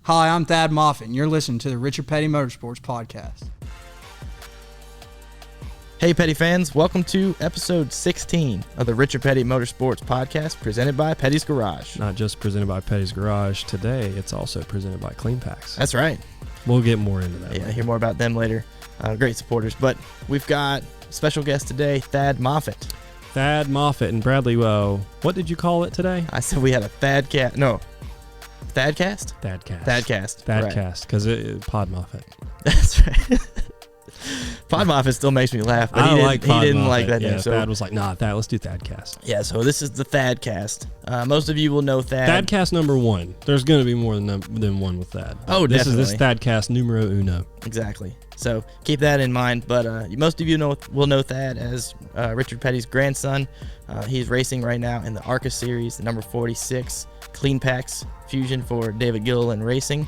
Hi, I'm Thad Moffitt, and you're listening to the Richard Petty Motorsports Podcast. Hey, Petty fans. Welcome to episode 16 of the Richard Petty Motorsports Podcast, presented by Petty's Garage. Not just presented by Petty's Garage today, it's also presented by Clean Packs. That's right. We'll get more into that. Yeah, later. hear more about them later. Great supporters. But we've got a special guest today, Thad Moffitt. Thad Moffitt and Bradley Woe. What did you call it today? I said we had a Thadcast. No. Thadcast? Thadcast. Thadcast. Thadcast, because it Pod Moffitt. That's right. Pod Moffitt still makes me laugh, but he didn't like that name. So Thad was like, nah, Thad, let's do Thadcast. Yeah, so this is the Thadcast. Most of you will know Thad. Thadcast number 1. There's going to be more than one with Thad. Oh, definitely. This is Thadcast numero uno. Exactly. So keep that in mind. But most of you will know Thad as Richard Petty's grandson. He's racing right now in the ARCA Series, the number 46 Clean Packs Fusion for David Gilliland Racing.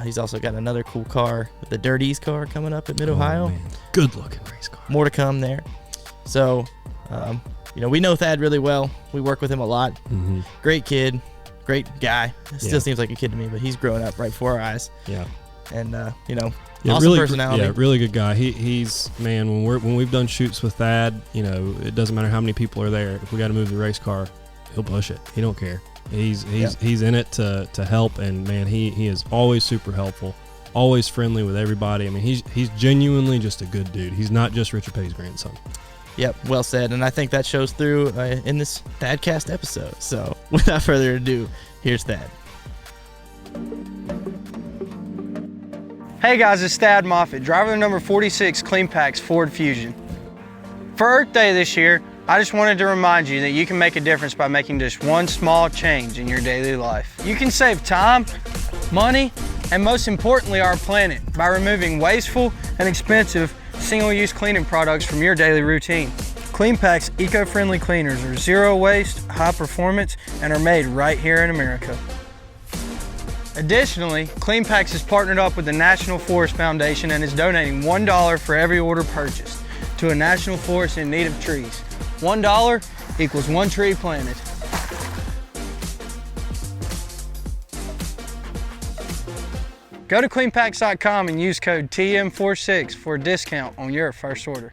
He's also got another cool car, the Dirt Ease car, coming up at Mid-Ohio. Man. Good looking race car. More to come there. So, we know Thad really well. We work with him a lot. Mm-hmm. Great kid, great guy. Still seems like a kid to me, but he's growing up right before our eyes. Yeah. And, awesome really, personality. Yeah, really good guy. He's man. When we've done shoots with Thad, it doesn't matter how many people are there. If we got to move the race car, he'll push it. He don't care. He's in it to help, and man, he is always super helpful, always friendly with everybody. I mean, he's genuinely just a good dude. He's not just Richard Petty's grandson. Yep, well said, and I think that shows through in this Thadcast episode. So, without further ado, here's Thad. Hey guys, it's Thad Moffitt, driver of the number 46 Clean Packs Ford Fusion. For Earth Day this year, I just wanted to remind you that you can make a difference by making just one small change in your daily life. You can save time, money, and most importantly, our planet by removing wasteful and expensive single-use cleaning products from your daily routine. Clean Packs eco-friendly cleaners are zero waste, high performance, and are made right here in America. Additionally, Clean Packs has partnered up with the National Forest Foundation and is donating $1 for every order purchased to a national forest in need of trees. $1 equals one tree planted. Go to cleanpacks.com and use code TM46 for a discount on your first order.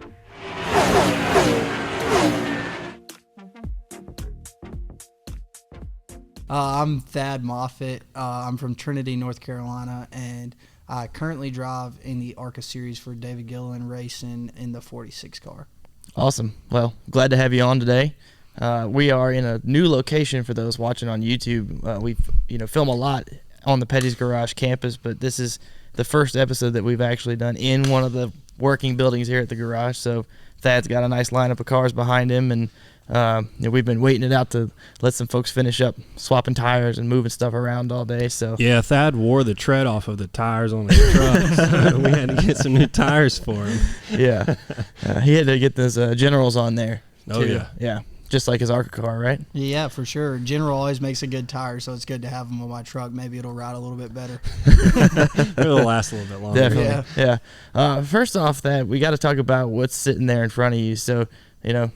I'm Thad Moffitt. I'm from Trinity, North Carolina, and I currently drive in the ARCA Series for David Gilliland Racing in the 46 car. Awesome. Well, glad to have you on today. We are in a new location for those watching on YouTube. We film a lot on the Petty's Garage campus, but this is the first episode that we've actually done in one of the working buildings here at the garage. So Thad's got a nice lineup of cars behind him, and we've been waiting it out to let some folks finish up swapping tires and moving stuff around all day. So yeah, Thad wore the tread off of the tires on his truck, so we had to get some new tires for him. Yeah, he had to get those Generals on there. Oh too. Yeah, just like his ARCA car, right? Yeah, for sure. General always makes a good tire, so it's good to have them on my truck. Maybe it'll ride a little bit better. It'll last a little bit longer. Definitely. Yeah. First off, that we got to talk about what's sitting there in front of you. So,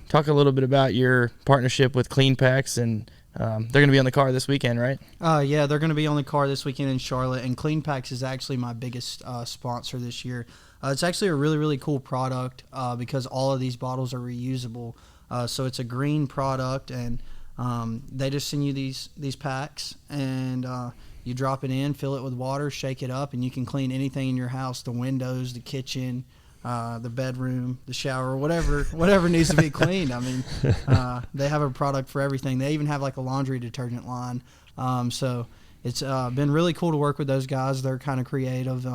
talk a little bit about your partnership with Clean Packs, and they're going to be on the car this weekend, right? Yeah, they're going to be on the car this weekend in Charlotte, and Clean Packs is actually my biggest sponsor this year. It's actually a really, really cool product because all of these bottles are reusable. So it's a green product, and they just send you these packs, and you drop it in, fill it with water, shake it up, and you can clean anything in your house, the windows, the kitchen, the bedroom, the shower, whatever needs to be cleaned. I mean, they have a product for everything. They even have like a laundry detergent line. So it's been really cool to work with those guys. They're kind of creative,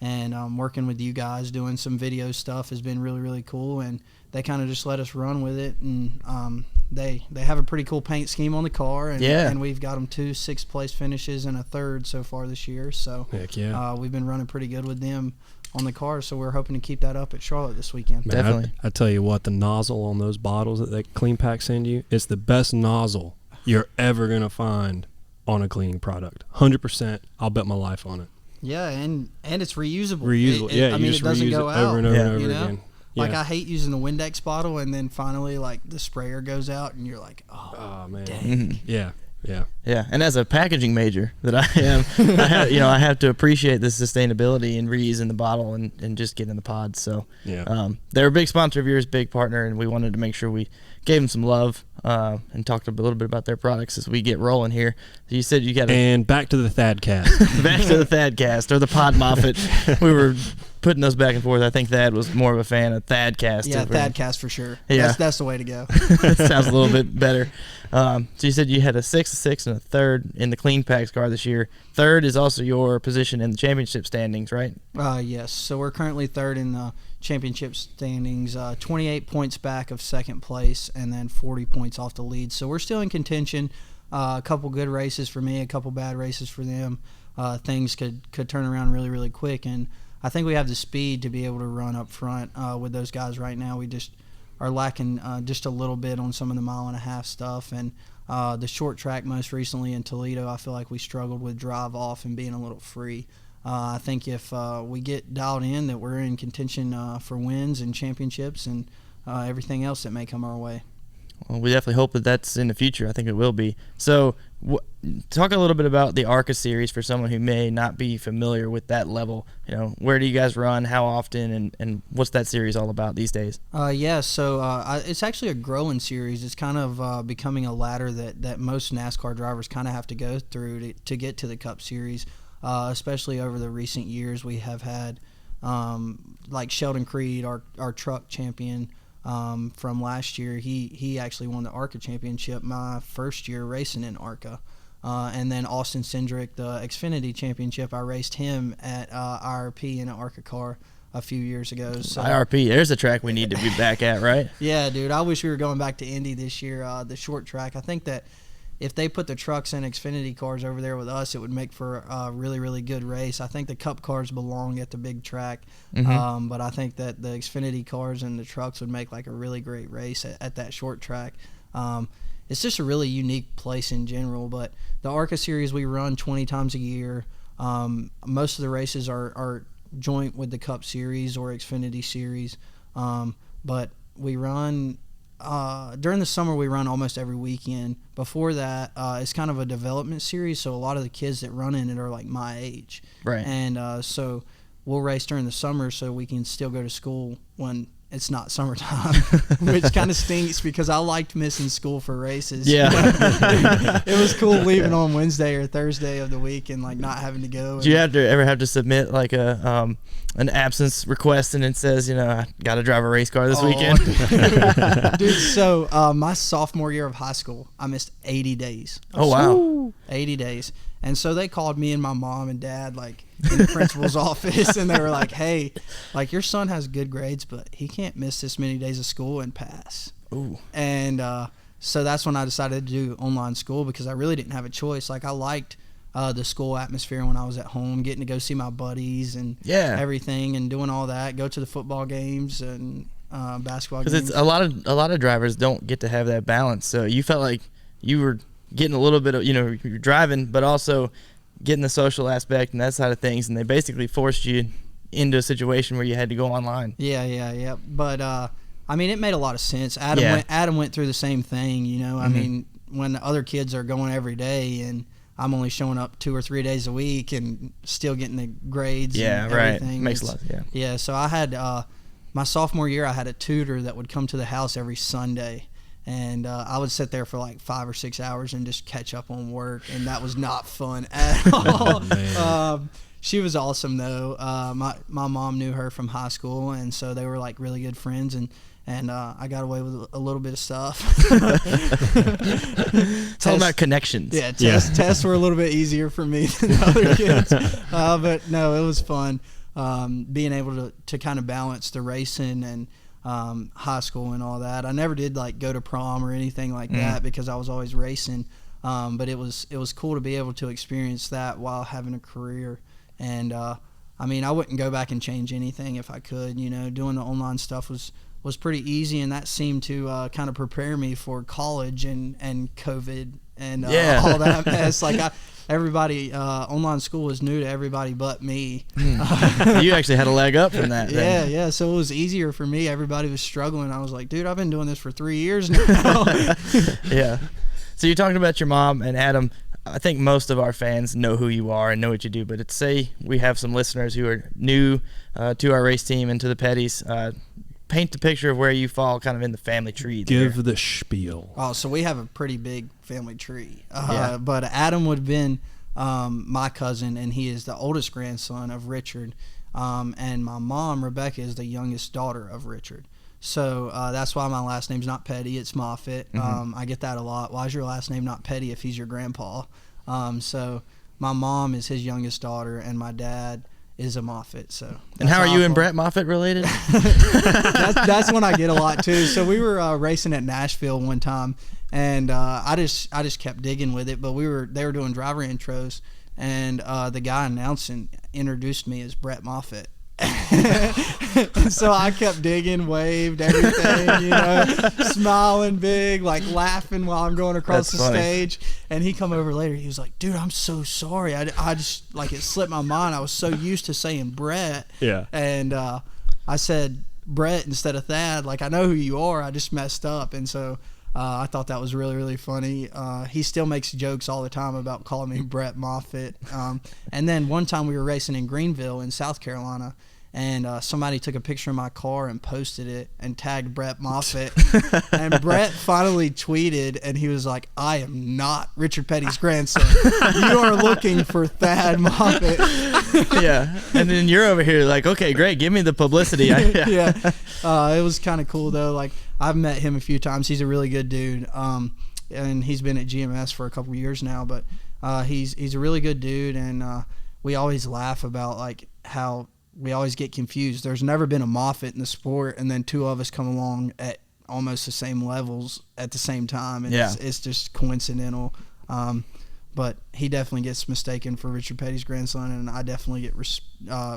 and working with you guys doing some video stuff has been really, really cool. And they kind of just let us run with it. And they have a pretty cool paint scheme on the car. And, and we've got them 2 6th-place finishes and a 3rd so far this year. So heck yeah. We've been running pretty good with them on the car, so we're hoping to keep that up at Charlotte this weekend. Man, definitely. I tell you what, the nozzle on those bottles that they Clean Pack send you, it's the best nozzle you're ever going to find on a cleaning product. 100%. I'll bet my life on it. Yeah, and it's reusable. Reusable, I mean, it doesn't go out over and over and over again. Like, I hate using the Windex bottle, and then finally, like, the sprayer goes out, and you're like, oh man. Dang. Yeah. Yeah, and as a packaging major that I am, I have to appreciate the sustainability and reusing the bottle and just getting the pods. So they're a big sponsor of yours, big partner, and we wanted to make sure we gave them some love and talked a little bit about their products as we get rolling here. So you said you got and back to the Thad cast, back to the Thad cast or the Pod Moffitt. We were putting those back and forth. I think Thad was more of a fan of Thad cast. Yeah, Thad cast for sure. Yeah, that's the way to go. That sounds a little bit better. So you said you had a 6th, a 6th, and a 3rd in the Clean Packs car this year. 3rd is also your position in the championship standings, right? Yes. So we're currently 3rd in the championship standings, 28 points back of 2nd place, and then 40 points off the lead. So we're still in contention. A couple good races for me, a couple bad races for them. Things could turn around really, really quick, and I think we have the speed to be able to run up front with those guys right now. We just are lacking just a little bit on some of the mile-and-a-half stuff, and the short track most recently in Toledo, I feel like we struggled with drive off and being a little free. I think if we get dialed in, that we're in contention for wins and championships and everything else that may come our way. Well, we definitely hope that that's in the future. I think it will be. So talk a little bit about the ARCA series for someone who may not be familiar with that level. Where do you guys run, how often, and what's that series all about these days? So it's actually a growing series. It's kind of becoming a ladder that most NASCAR drivers kind of have to go through to get to the Cup Series, especially over the recent years. We have had like Sheldon Creed, our truck champion, from last year. He actually won the ARCA championship my first year racing in ARCA. And then Austin Cindric, the Xfinity championship, I raced him at IRP in an ARCA car a few years ago. So, IRP, there's a track we need to be back at, right? Yeah, dude. I wish we were going back to Indy this year, the short track. I think that if they put the trucks and Xfinity cars over there with us, it would make for a really, really good race. I think the Cup cars belong at the big track, but I think that the Xfinity cars and the trucks would make like a really great race at that short track. It's just a really unique place in general, but the ARCA series we run 20 times a year. Most of the races are joint with the Cup series or Xfinity series, but we run during the summer we run almost every weekend. Before that, it's kind of a development series, so a lot of the kids that run in it are like my age, right? And so we'll race during the summer so we can still go to school when it's not summertime, which kind of stinks because I liked missing school for races. Yeah. It was cool leaving on Wednesday or Thursday of the week and like not having to go. Do you ever have to submit like an absence request and it says, I got to drive a race car this weekend? Dude, so my sophomore year of high school, I missed 80 days. Oh, wow. 80 days. And so they called me and my mom and dad like in the principal's office, and they were like, hey, like your son has good grades, but he can't miss this many days of school and pass. Ooh. And so that's when I decided to do online school because I really didn't have a choice. Like I liked the school atmosphere when I was at home, getting to go see my buddies and everything and doing all that, go to the football games and basketball games. Because it's a lot of drivers don't get to have that balance. So you felt like you were getting a little bit of, you're driving, but also getting the social aspect and that side of things, and they basically forced you into a situation where you had to go online. Yeah. But, I mean, it made a lot of sense. Adam went through the same thing, I mean, when the other kids are going every day and I'm only showing up 2 or 3 days a week and still getting the grades and everything. Right. Makes a lot, Yeah, so I had, my sophomore year, I had a tutor that would come to the house every Sunday. And I would sit there for like 5 or 6 hours and just catch up on work, and that was not fun at all. She was awesome though. My mom knew her from high school, and so they were like really good friends, and I got away with a little bit of stuff. It's all about connections. Yeah, tests were a little bit easier for me than the other kids, but no, it was fun being able to kind of balance the racing and high school and all that. I never did like go to prom or anything like that because I was always racing. But it was cool to be able to experience that while having a career. And I mean, I wouldn't go back and change anything if I could. Doing the online stuff was pretty easy, and that seemed to kind of prepare me for college and COVID and all that mess. Like everybody, online school was new to everybody but me. You actually had a leg up from that. Yeah. So it was easier for me. Everybody was struggling. I was like, dude, I've been doing this for 3 years now. Yeah. So you're talking about your mom and Adam. I think most of our fans know who you are and know what you do, but it's, say we have some listeners who are new to our race team and to the Petties. Paint the picture of where you fall kind of in the family tree there. Give the spiel. Oh, so we have a pretty big family tree. Yeah. But Adam would have been my cousin, and he is the oldest grandson of Richard. And my mom, Rebecca, is the youngest daughter of Richard. So that's why my last name's not Petty, it's Moffitt. I get that a lot. Why is your last name not Petty if he's your grandpa? So my mom is his youngest daughter, and my dad is a Moffitt. So and how are you and Brett Moffitt related? That's one I get a lot too. So we were racing at Nashville one time, and I just kept digging with it. But they were doing driver intros, and the guy announcing introduced me as Brett Moffitt. And so I kept digging, waved, everything, smiling big, like laughing while I'm going across the stage. And he come over later. He was like, "Dude, I'm so sorry. I just, like, it slipped my mind. I was so used to saying Brett." Yeah. And I said Brett instead of Thad. Like, I know who you are. I just messed up. And so I thought that was really, really funny. He still makes jokes all the time about calling me Brett Moffitt. And then one time we were racing in Greenville in South Carolina, and somebody took a picture of my car and posted it and tagged Brett Moffitt. And Brett finally tweeted, and he was like, "I am not Richard Petty's grandson. You are looking for Thad Moffitt." Yeah. And then you're over here like, okay, great, give me the publicity. Yeah. It was kind of cool, though. Like, I've met him a few times. He's a really good dude. And he's been at GMS for a couple of years now. But he's a really good dude, and we always laugh about, like, how we always get confused. There's never been a Moffitt in the sport, and then two of us come along at almost the same levels at the same time, and it's just coincidental. But he definitely gets mistaken for Richard Petty's grandson, and I definitely get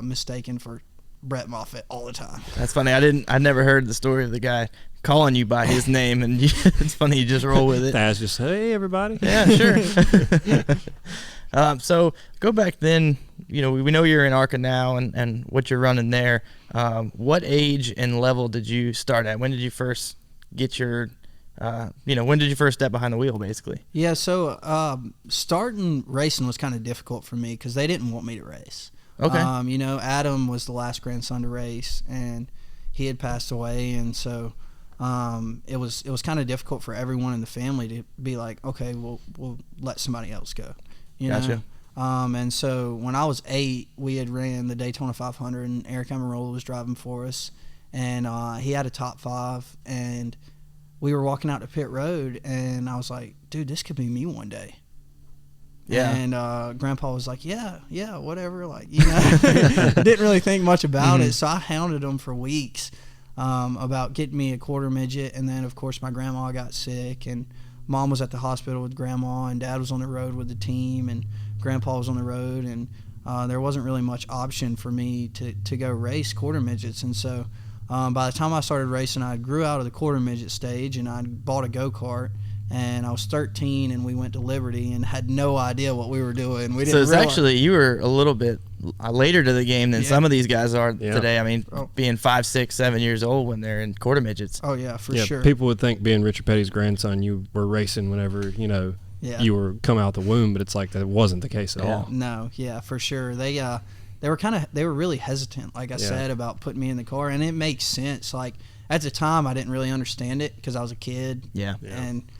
mistaken for Brett Moffitt all the time. That's funny. I never heard the story of the guy calling you by his name, and it's funny you just roll with it. That's just, hey, everybody. Yeah, sure. So go back then. We know you're in ARCA now, and what you're running there. What age and level did you start at? When did you first get your when did you first step behind the wheel, basically? Yeah, so starting racing was kind of difficult for me because they didn't want me to race. Okay. Adam was the last grandson to race, and he had passed away, and so it was kind of difficult for everyone in the family to be like, okay, we'll let somebody else go. Gotcha. And so when I was 8, we had ran the Daytona 500, and ARCA Menards was driving for us, and he had a top 5, and we were walking out to pit road, and I was like, dude, this could be me one day. Yeah. And Grandpa was like, yeah, whatever. Like, didn't really think much about it. So I hounded him for weeks about getting me a quarter midget. And then, of course, my grandma got sick, and Mom was at the hospital with Grandma, and Dad was on the road with the team, and Grandpa was on the road. And there wasn't really much option for me to go race quarter midgets. And so by the time I started racing, I grew out of the quarter midget stage, and I bought a go-kart. And I was 13, and we went to Liberty and had no idea what we were doing. We didn't. So it's actually, you were a little bit later to the game than some of these guys are today. I mean, being 5, 6, 7 years old when they're in quarter midgets. Oh yeah, for sure. People would think being Richard Petty's grandson, you were racing whenever you were come out the womb, but it's like that wasn't the case at all. No, yeah, for sure. They were really hesitant, like I said, about putting me in the car, and it makes sense. Like at the time, I didn't really understand it because I was a kid. Yeah. And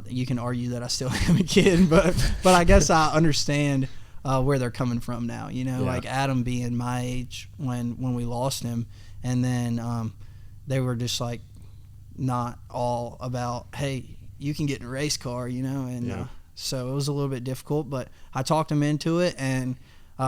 you can argue that I still am a kid, but I guess I understand where they're coming from now. Like Adam being my age when we lost him, and then they were just like not all about, hey, you can get in a race car, and so it was a little bit difficult, but I talked him into it, and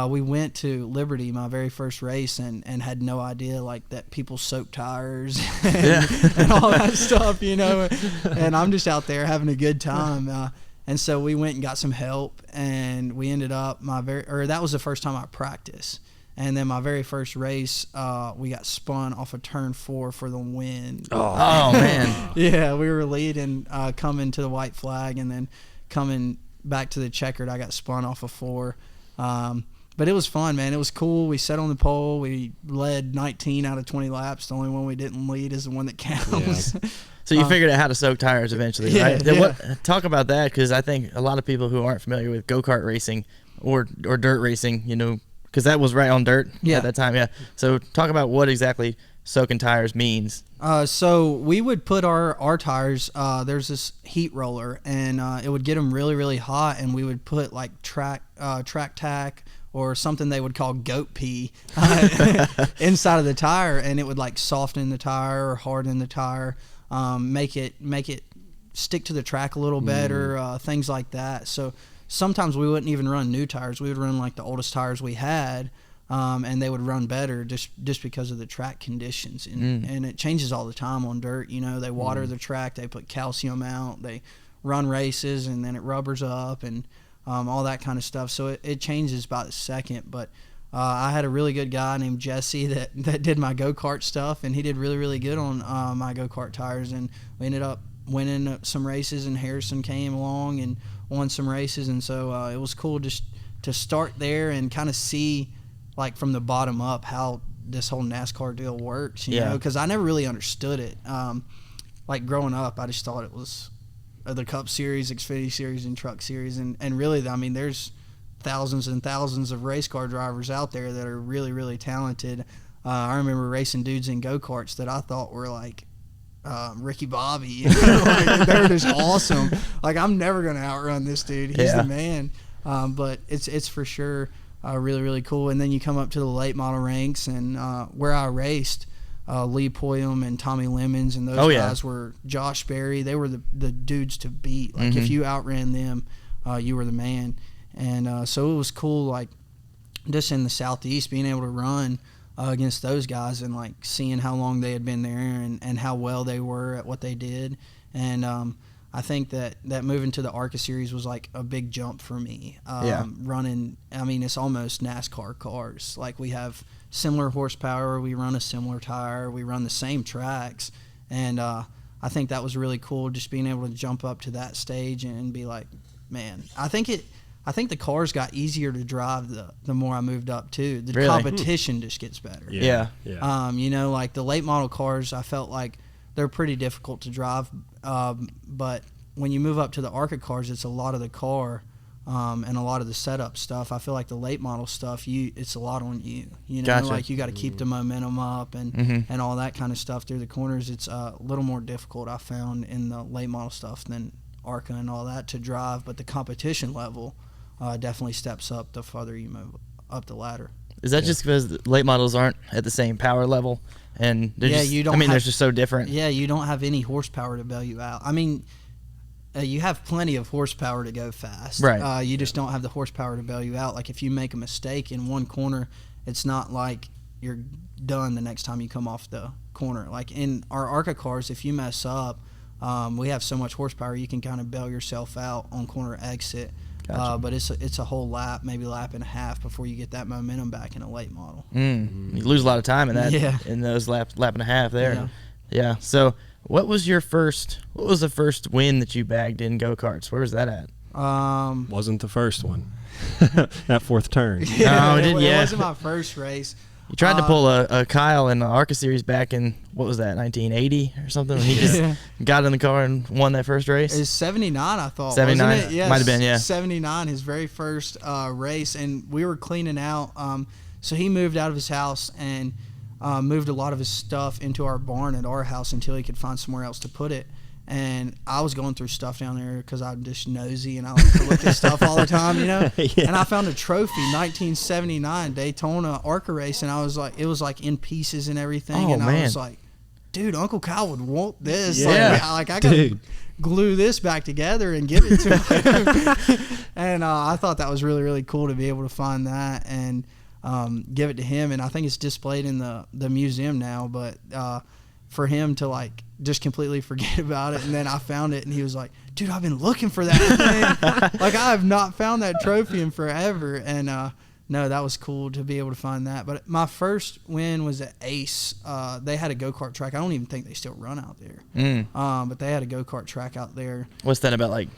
we went to Liberty, my very first race, and had no idea like that people soak tires and all that stuff, and I'm just out there having a good time. And so we went and got some help, and we ended up that was the first time I practiced. And then my very first race, we got spun off of turn 4 for the win. Oh man. Yeah, we were leading, coming to the white flag, and then coming back to the checkered, I got spun off of 4. But it was fun, man. It was cool. We sat on the pole. We led 19 out of 20 laps. The only one we didn't lead is the one that counts. Yeah. So you figured out how to soak tires eventually, right? Then talk about that, because I think a lot of people who aren't familiar with go-kart racing or dirt racing, because that was right on dirt at that time, So talk about what exactly soaking tires means. So we would put our tires, there's this heat roller, and it would get them really, really hot, and we would put like track tack or something they would call goat pee inside of the tire, and it would like soften the tire or harden the tire, make it stick to the track a little better, things like that. So sometimes we wouldn't even run new tires. We would run like the oldest tires we had, and they would run better just because of the track conditions. And it changes all the time on dirt. They water the track, they put calcium out, they run races, and then it rubbers up and all that kind of stuff. So it changes by the second. But I had a really good guy named Jesse that did my go-kart stuff, and he did really, really good on my go-kart tires. And we ended up winning some races, and Harrison came along and won some races. And so it was cool just to start there and kind of see, like, from the bottom up how this whole NASCAR deal works, you know, because I never really understood it. Like, growing up, I just thought it was the Cup Series, Xfinity Series, and Truck Series. And really, I mean, there's thousands and thousands of race car drivers out there that are really, really talented. I remember racing dudes in go-karts that I thought were, like, Ricky Bobby. Like, they were just awesome. Like, I'm never going to outrun this dude. He's the man. But it's for sure really, really cool. And then you come up to the late model ranks, and where I raced, Lee Poyam and Tommy Lemons and those guys were Josh Berry. They were the dudes to beat. Like, if you outran them, you were the man. And so it was cool, like, just in the Southeast, being able to run against those guys and, like, seeing how long they had been there and how well they were at what they did. And I think that moving to the ARCA Series was, like, a big jump for me. Running, I mean, it's almost NASCAR cars. Like, we have similar horsepower, we run a similar tire, we run the same tracks. And I think that was really cool, just being able to jump up to that stage and be like, man, I think the cars got easier to drive the more I moved up too. The competition just gets better. Like the late model cars, I felt like they're pretty difficult to drive. But when you move up to the ARCA cars, it's a lot of the car and a lot of the setup stuff. I feel like the late model stuff, it's a lot on you. Like you got to keep the momentum up and all that kind of stuff through the corners. It's a little more difficult, I found, in the late model stuff than ARCA and all that to drive. But the competition level definitely steps up the farther you move up the ladder. Is that just because the late models aren't at the same power level, and they're they're just so different? Yeah, you don't have any horsepower to bail you out. I mean, you have plenty of horsepower to go fast. Right. You just don't have the horsepower to bail you out. Like, if you make a mistake in one corner, it's not like you're done the next time you come off the corner. Like in our ARCA cars, if you mess up, we have so much horsepower you can kind of bail yourself out on corner exit. Gotcha. But it's a whole lap, maybe lap and a half before you get that momentum back in a late model. You lose a lot of time in that in those lap and a half there. Yeah. So what was the first win that you bagged in go-karts? Where was that at? Wasn't the first one. That fourth turn. It wasn't my first race. You tried to pull a Kyle in the ARCA Series back in, what was that, 1980 or something? When he just got in the car and won that first race? It's 79, I thought. 79, wasn't it? Yes, might have been, yeah. 79, his very first race, and we were cleaning out. So he moved out of his house and moved a lot of his stuff into our barn at our house until he could find somewhere else to put it. And I was going through stuff down there because I'm just nosy and I like to look at stuff all the time, And I found a trophy, 1979 Daytona ARCA race, and I was like, it was like in pieces and everything. I was like, dude, Uncle Kyle would want this. Yeah. Like I gotta glue this back together and give it to him. And I thought that was really, really cool to be able to find that and give it to him. And I think it's displayed in the museum now, but for him to like just completely forget about it, and then I found it and he was like, dude, I've been looking for that thing. Like, I have not found that trophy in forever. And no, that was cool to be able to find that. But my first win was at Ace. They had a go-kart track. I don't even think they still run out there. But they had a go-kart track out there. What's that, about like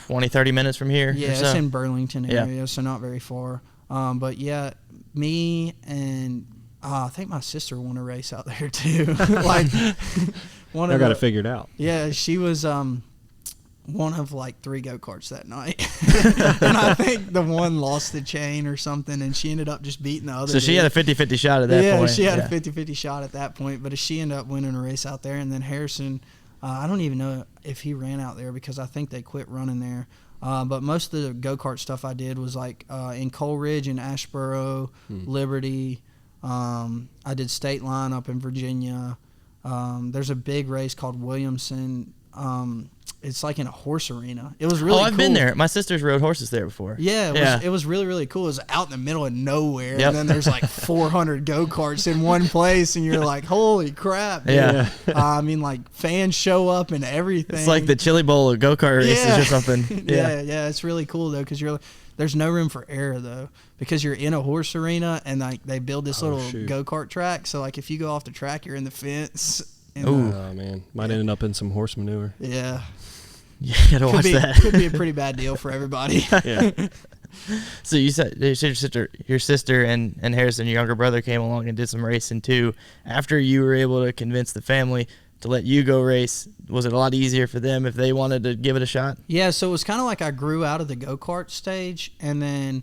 20-30 minutes from here? Yeah, it's in Burlington area, so not very far. But yeah, me and I think my sister won a race out there too. Like, I got it figured out. Yeah, she was one of like 3 go-karts that night. And I think the one lost the chain or something, and she ended up just beating the other. So she had a 50-50 shot at that point. Yeah, she had a 50-50 shot at that point, but she ended up winning a race out there. And then Harrison, I don't even know if he ran out there because I think they quit running there. But most of the go-kart stuff I did was like in Coleridge and Ashboro, Liberty. I did State Line up in Virginia. There's a big race called Williamson. It's like in a horse arena. It was really cool. I've been there. My sister's rode horses there before. Yeah, it was really, really cool. It was out in the middle of nowhere. Yep. And then there's like 400 go-karts in one place, and you're like, holy crap. Dude. Yeah. I mean, like, fans show up and everything. It's like the Chili Bowl of go-kart races or something. Yeah, it's really cool, though, because there's no room for error, though, because you're in a horse arena, and like they build this little go-kart track. So, like, if you go off the track, you're in the fence. Oh, man. Might end up in some horse manure. Yeah. You gotta watch that. Could be a pretty bad deal for everybody. Yeah. So you said your sister and Harrison, your younger brother, came along and did some racing too. After you were able to convince the family to let you go race, was it a lot easier for them if they wanted to give it a shot? Yeah, so it was kind of like I grew out of the go-kart stage, and then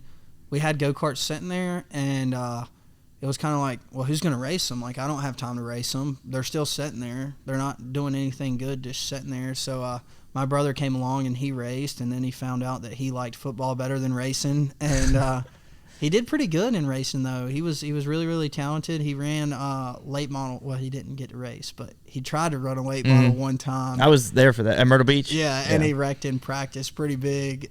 we had go-karts sitting there, and it was kind of like, well, who's going to race them? Like, I don't have time to race them. They're still sitting there. They're not doing anything good, just sitting there. So my brother came along, and he raced, and then he found out that he liked football better than racing, and he did pretty good in racing, though. He was really, really talented. He ran late model. Well, he didn't get to race, but he tried to run a late model one time. I was there for that at Myrtle Beach. Yeah, and he wrecked in practice pretty big.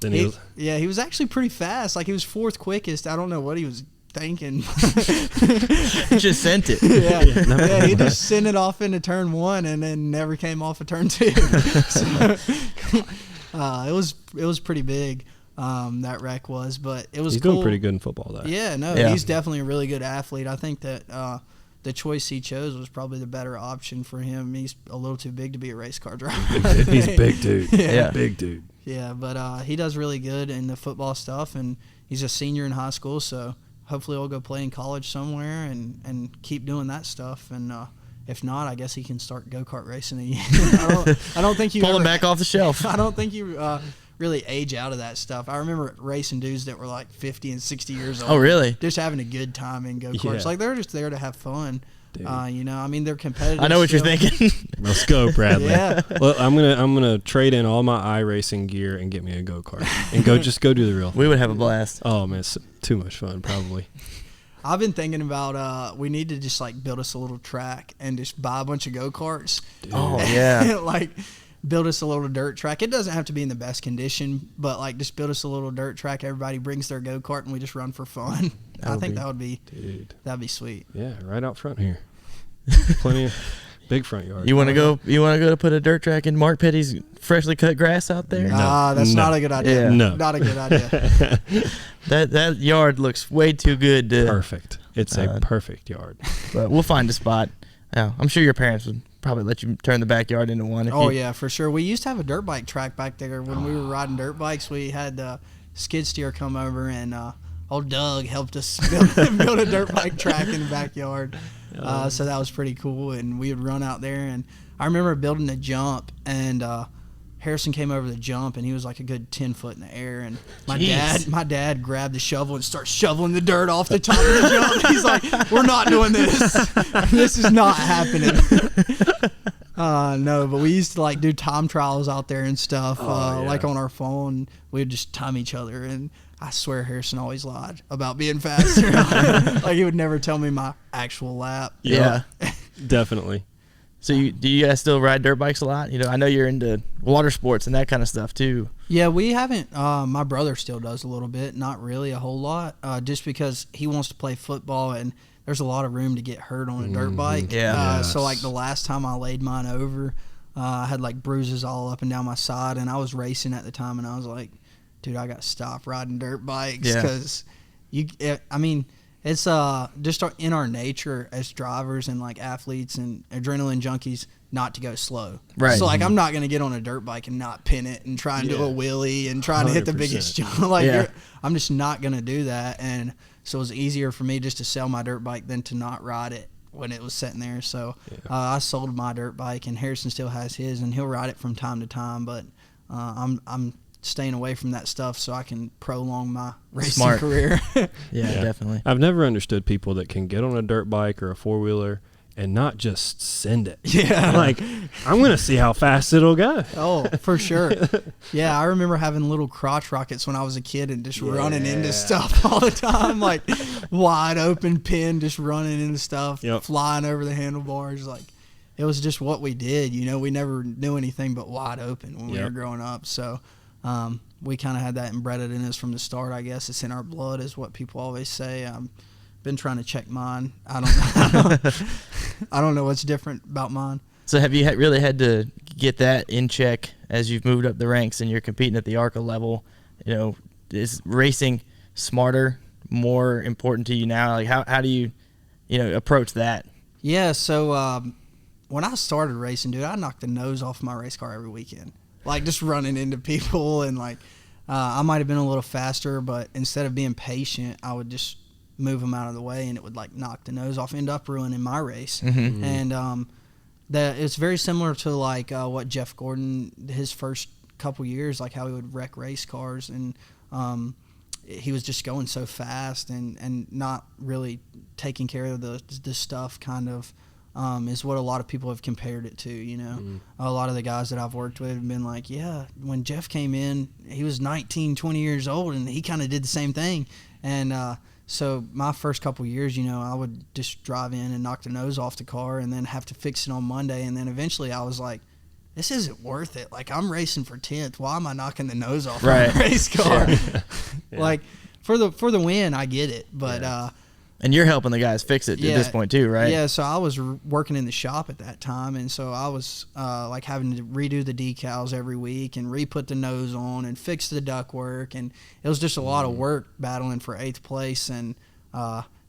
He was actually pretty fast. Like, he was 4th quickest. I don't know what he was thinking. He just sent it. Yeah, he just sent it off into turn 1 and then never came off of turn 2. So, it was pretty big. That wreck was, but it was he's cool. doing pretty good in football, though. Yeah, he's definitely a really good athlete. I think that the choice he chose was probably the better option for him. He's a little too big to be a race car driver. He's a big dude. Yeah. Big dude. Yeah, but he does really good in the football stuff, and he's a senior in high school, so hopefully he'll go play in college somewhere and keep doing that stuff. And if not, I guess he can start go-kart racing again. I don't think you pull him back off the shelf. I don't think you really age out of that stuff. I remember racing dudes that were like 50 and 60 years old. Oh, really? Just having a good time in go-karts. Yeah. Like, they're just there to have fun. I mean, they're competitive. I know what still. you're thinking. Let's go, Bradley. Yeah. Well, I'm gonna trade in all my iRacing gear and get me a go-kart and go do the real thing. We would have a blast. Oh man, it's too much fun, probably. I've been thinking about we need to just like build us a little track and just buy a bunch of go-karts. Oh yeah. Like, build us a little dirt track. It doesn't have to be in the best condition, but like just build us a little dirt track. Everybody brings their go-kart and we just run for fun. I think that'd be sweet. Yeah, right out front here. Plenty of big front yard. You want to go to put a dirt track in Mark Petty's freshly cut grass out there? That's not a good idea. Yeah. No. Not a good idea. That yard looks way too good to perfect. It's a perfect yard. But we'll find a spot. I'm sure your parents would probably let you turn the backyard into one. Yeah, for sure. We used to have a dirt bike track back there when we were riding dirt bikes. We had skid steer come over, and old Doug helped us build a dirt bike track in the backyard. So that was pretty cool, and we would run out there. And I remember building a jump, and Harrison came over the jump, and he was like a good 10 foot in the air. And my dad grabbed the shovel and started shoveling the dirt off the top of the jump. He's like, "We're not doing this. This is not happening." No, but we used to like do time trials out there and stuff, like on our phone. We would just time each other, and I swear Harrison always lied about being faster. Like, he would never tell me my actual lap. Yeah. Definitely. So do you guys still ride dirt bikes a lot? I know you're into water sports and that kind of stuff too. Yeah, we haven't. My brother still does a little bit, not really a whole lot, just because he wants to play football, and there's a lot of room to get hurt on a dirt bike. Yeah. So like the last time I laid mine over, I had like bruises all up and down my side, and I was racing at the time, and I was like, dude, I got to stop riding dirt bikes because it's just in our nature as drivers and like athletes and adrenaline junkies not to go slow. Right. So like, I'm not going to get on a dirt bike and not pin it and try and do a wheelie and try to hit the 100%. biggest jump. Like, I'm just not going to do that. And so it was easier for me just to sell my dirt bike than to not ride it. when it was sitting there. So I sold my dirt bike, and Harrison still has his, and he'll ride it from time to time. But I'm staying away from that stuff so I can prolong my racing career. Yeah, definitely. I've never understood people that can get on a dirt bike or a four-wheeler and not just send it. Yeah. Like, I'm going to see how fast it'll go. Oh, for sure. Yeah, I remember having little crotch rockets when I was a kid and just running into stuff all the time, like wide open pin, just running into stuff, flying over the handlebars. Like, it was just what we did. You know, we never knew anything but wide open when we were growing up. So we kind of had that embedded in us from the start, I guess. It's in our blood, is what people always say. Been trying to check mine. I don't know what's different about mine. So have you really had to get that in check as you've moved up the ranks and you're competing at the ARCA level? You know, is racing smarter more important to you now? Like, how do you approach that? Yeah, so when I started racing, dude, I knocked the nose off my race car every weekend. Like, just running into people, and like I might have been a little faster, but instead of being patient, I would just move them out of the way, and it would like knock the nose off, end up ruining my race. Mm-hmm. And it's very similar to like what Jeff Gordon, his first couple years, like how he would wreck race cars, and he was just going so fast and not really taking care of the stuff, kind of is what a lot of people have compared it to. You know, a lot of the guys that I've worked with have been like, yeah, when Jeff came in, he was 19, 20 years old, and he kind of did the same thing. And so my first couple years, you know, I would just drive in and knock the nose off the car and then have to fix it on Monday. And then eventually I was like, this isn't worth it. Like, I'm racing for 10th. Why am I knocking the nose off my race car? Like, for the win, I get it. But and you're helping the guys fix it at this point too, right? Yeah, so I was working in the shop at that time, and so I was like having to redo the decals every week and re-put the nose on and fix the ductwork, and it was just a lot of work battling for 8th place and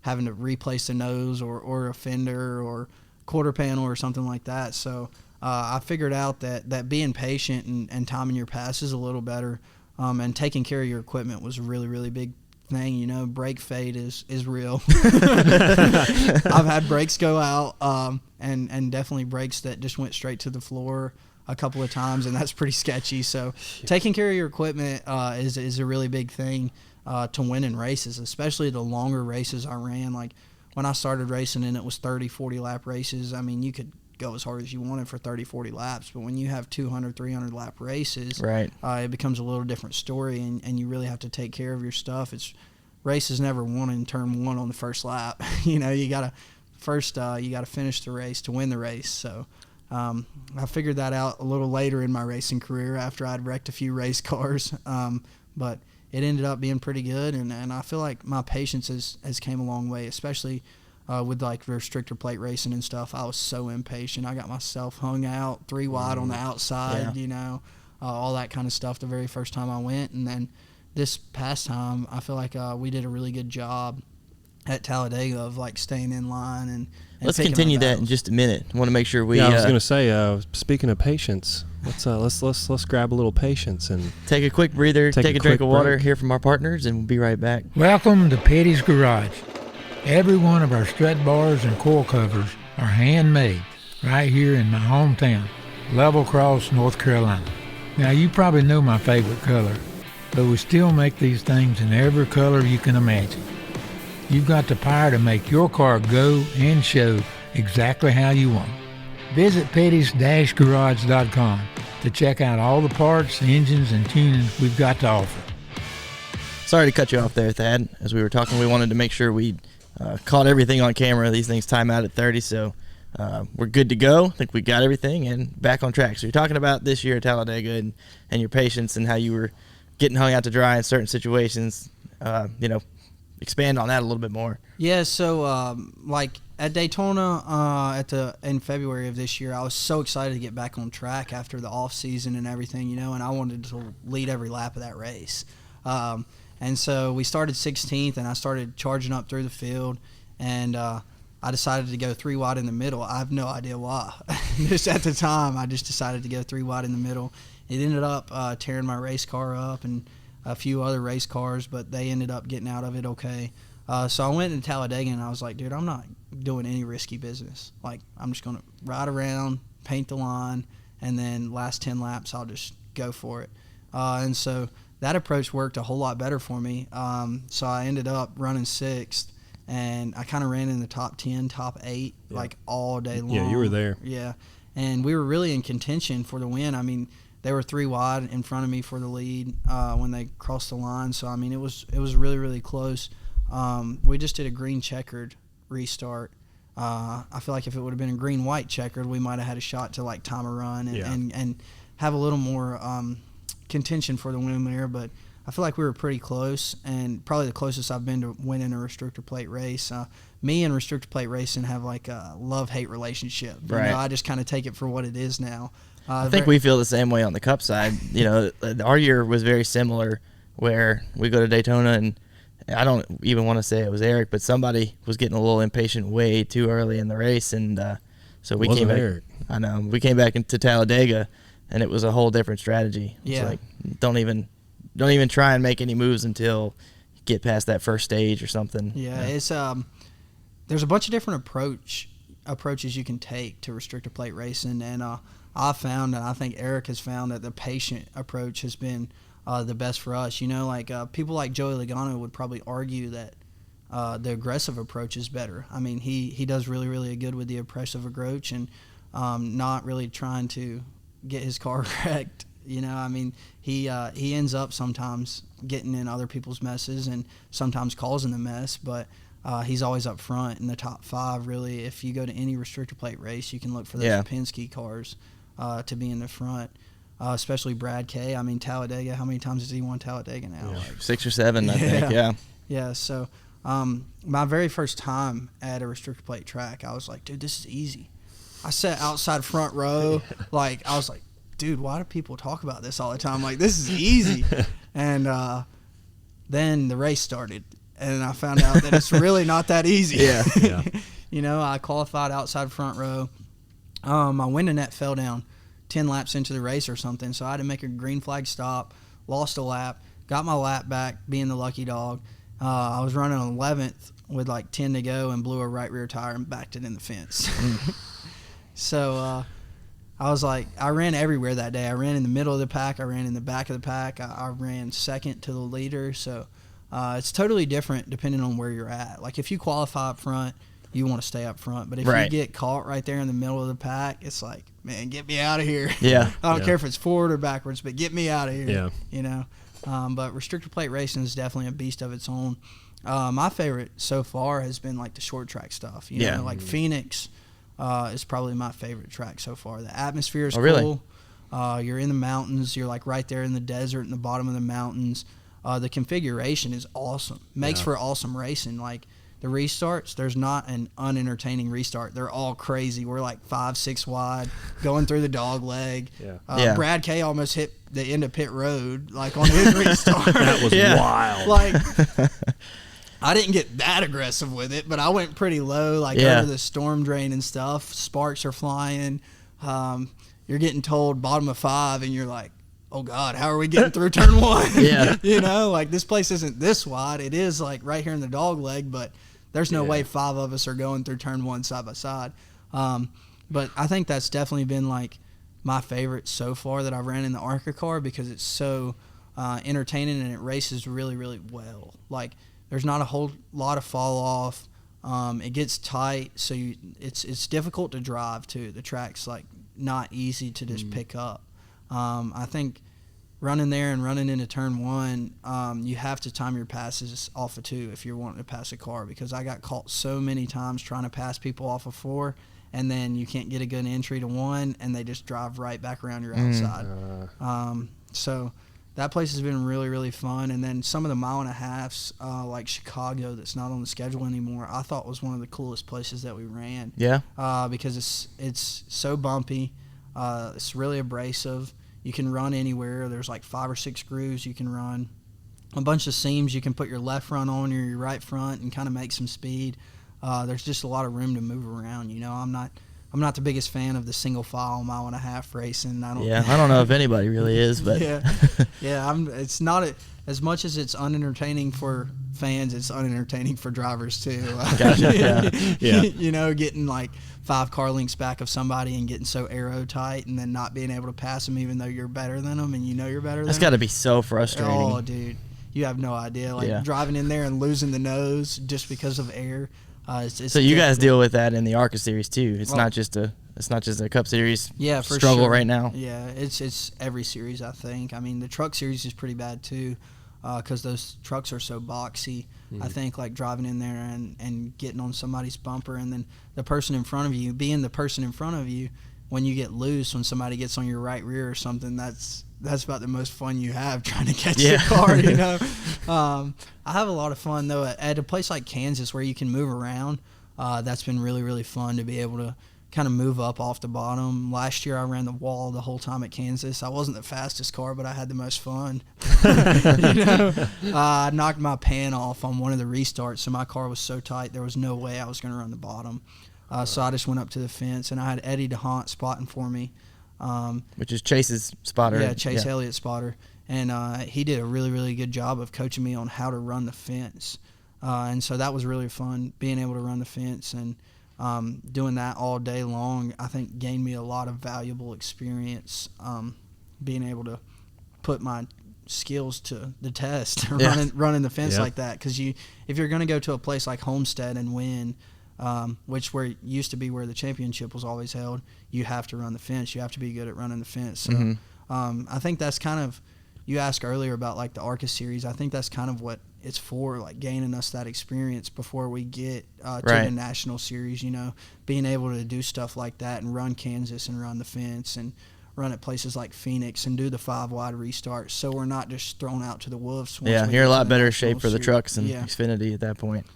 having to replace the nose or a fender or quarter panel or something like that. So I figured out that being patient and timing your passes a little better and taking care of your equipment was a really, really big thing. You know, brake fade is real. I've had brakes go out and definitely brakes that just went straight to the floor a couple of times, and that's pretty sketchy. So taking care of your equipment is a really big thing to win in races, especially the longer races I ran. Like, when I started racing and it was 30, 40 lap races, I mean, you could go as hard as you wanted for 30, 40 laps, but when you have 200, 300 lap races, it becomes a little different story, and you really have to take care of your stuff. Races never won in turn one on the first lap. You know, you gotta finish the race to win the race. So I figured that out a little later in my racing career after I'd wrecked a few race cars, but it ended up being pretty good, and I feel like my patience has came a long way, especially with like restrictor plate racing and stuff. I was so impatient. I got myself hung out 3 wide on the outside, you know, all that kind of stuff the very first time I went. And then this past time, I feel like we did a really good job at Talladega of like staying in line and let's continue that in just a minute. I want to make sure we. Yeah, I was going to say, speaking of patience, let's grab a little patience and take a quick breather, take a drink of water, hear from our partners, and we'll be right back. Welcome to Petty's Garage. Every one of our strut bars and coil covers are handmade right here in my hometown, Level Cross, North Carolina. Now, you probably know my favorite color, but we still make these things in every color you can imagine. You've got the power to make your car go and show exactly how you want. Visit Petty's-Garage.com to check out all the parts, engines, and tunings we've got to offer. Sorry to cut you off there, Thad. As we were talking, we wanted to make sure we caught everything on camera. These things time out at 30, so we're good to go. I think we got everything and back on track. So you're talking about this year at Talladega and your patience and how you were getting hung out to dry in certain situations. Expand on that a little bit more. Yeah, so like at Daytona in February of this year, I was so excited to get back on track after the off season and everything, you know, and I wanted to lead every lap of that race. And so we started 16th, and I started charging up through the field, and I decided to go 3 wide in the middle. I have no idea why. Just at the time, I just decided to go 3 wide in the middle. It ended up tearing my race car up and a few other race cars, but they ended up getting out of it okay. So I went to Talladega, and I was like, dude, I'm not doing any risky business. Like, I'm just going to ride around, paint the line, and then last 10 laps, I'll just go for it. And so that approach worked a whole lot better for me. So I ended up running 6th, and I kind of ran in the top 10, top 8, like all day long. Yeah, you were there. Yeah. And we were really in contention for the win. I mean, they were 3 wide in front of me for the lead when they crossed the line. So, I mean, it was really, really close. We just did a green checkered restart. I feel like if it would have been a green-white checkered, we might have had a shot to, like, time a run and have a little more contention for the win there. But I feel like we were pretty close, and probably the closest I've been to winning a restrictor plate race. Me and restrictor plate racing have, like, a love-hate relationship. Right. You know, I just kind of take it for what it is now. I think we feel the same way on the Cup side. You know, our year was very similar, where we go to Daytona, and I don't even want to say it was Eric, but somebody was getting a little impatient way too early in the race, and so we came back. Eric. I know, we came back into Talladega, and it was a whole different strategy. Yeah. It's like don't even try and make any moves until you get past that first stage or something. Yeah, it's there's a bunch of different approaches you can take to restrictor plate racing, and I've found, and I think Eric has found, that the patient approach has been the best for us. You know, like people like Joey Logano would probably argue that the aggressive approach is better. I mean, he does really, really good with the aggressive approach, and not really trying to get his car wrecked. You know, I mean, he ends up sometimes getting in other people's messes and sometimes causing the mess, but he's always up front in the top 5, really. If you go to any restrictor plate race, you can look for those Penske cars to be in the front, especially Brad K. I mean, Talladega, how many times has he won Talladega now? Yeah. Like 6 or 7, I think, yeah. Yeah, so my very first time at a restrictor plate track, I was like, dude, this is easy. I sat outside front row, like, I was like, dude, why do people talk about this all the time? Like, this is easy. And then the race started, and I found out that it's really not that easy. Yeah. You know, I qualified outside front row. My window net fell down 10 laps into the race or something, so I had to make a green flag stop, lost a lap, got my lap back, being the lucky dog. I was running on 11th with like 10 to go and blew a right rear tire and backed it in the fence. So I was like, I ran everywhere that day. I ran in the middle of the pack. I ran in the back of the pack. I ran second to the leader. So it's totally different depending on where you're at. Like, if you qualify up front, you want to stay up front. But if you get caught right there in the middle of the pack, it's like, man, get me out of here. Yeah. I don't care if it's forward or backwards, but get me out of here. Yeah. You know? But restrictor plate racing is definitely a beast of its own. My favorite so far has been like the short track stuff. You know, like Phoenix is probably my favorite track so far. The atmosphere is cool. Really? You're in the mountains. You're like right there in the desert in the bottom of the mountains. The configuration is awesome. Makes for awesome racing. Like, the restarts, there's not an unentertaining restart. They're all crazy. We're like 5, 6 wide, going through the dog leg. Brad K almost hit the end of pit road, like, on his restart. That was wild. Like, I didn't get that aggressive with it, but I went pretty low, like over the storm drain and stuff. Sparks are flying. You're getting told bottom of 5, and you're like, oh God, how are we getting through turn 1? You know, like, this place isn't this wide. It is like right here in the dog leg, but there's no way 5 of us are going through turn 1 side by side. But I think that's definitely been like my favorite so far that I've ran in the ARCA car, because it's so entertaining and it races really, really well. Like, there's not a whole lot of fall off. It gets tight, so it's difficult to drive too. The track's like not easy to just pick up. I think running there and running into turn 1, you have to time your passes off of 2 if you're wanting to pass a car, because I got caught so many times trying to pass people off of 4, and then you can't get a good entry to 1, and they just drive right back around your outside. So that place has been really, really fun. And then some of the mile and a halves, like Chicago, that's not on the schedule anymore, I thought was one of the coolest places that we ran. Yeah. Because it's so bumpy. It's really abrasive. You can run anywhere. There's like 5 or 6 grooves you can run. A bunch of seams you can put your left front on or your right front and kind of make some speed. There's just a lot of room to move around. You know, I'm I'm not the biggest fan of the single file 1.5 mile racing. I don't know if anybody really is, but it's not as much as it's unentertaining for fans, it's unentertaining for drivers too. Gotcha. Yeah. You know, getting like 5 car lengths back of somebody and getting so aero tight and then not being able to pass them even though you're better than them and you know you're better than them. That's got to be so frustrating. Oh, dude. You have no idea. Like driving in there and losing the nose just because of air. It's so you guys deal with that in the ARCA series too. It's not just a Cup Series for struggle sure. right now. Yeah, it's every series, I think. I mean, the truck series is pretty bad too because those trucks are so boxy. I think like driving in there and getting on somebody's bumper and then the person in front of you, being the person in front of you, when you get loose, when somebody gets on your right rear or something, that's about the most fun you have trying to catch the car, you know. I have a lot of fun, though, at a place like Kansas where you can move around. That's been really, really fun to be able to kind of move up off the bottom. Last year I ran the wall the whole time at Kansas. I wasn't the fastest car, but I had the most fun. You know, I knocked my pan off on one of the restarts, so my car was so tight there was no way I was going to run the bottom. So I just went up to the fence, and I had Eddie DeHaan spotting for me. Which is Chase's spotter. Yeah, Chase Elliott's spotter. And he did a really, really good job of coaching me on how to run the fence. And so that was really fun, being able to run the fence and doing that all day long. I think gained me a lot of valuable experience, being able to put my skills to the test running the fence like that. Because if you're going to go to a place like Homestead and win, which used to be where the championship was always held, you have to run the fence. You have to be good at running the fence. So I think that's kind of, you asked earlier about like the ARCA series. I think that's kind of what it's for, like gaining us that experience before we get to the national series, you know, being able to do stuff like that and run Kansas and run the fence and run at places like Phoenix and do the 5-wide restarts. So we're not just thrown out to the wolves. Yeah, you're a lot better shape for the trucks and Xfinity at that point.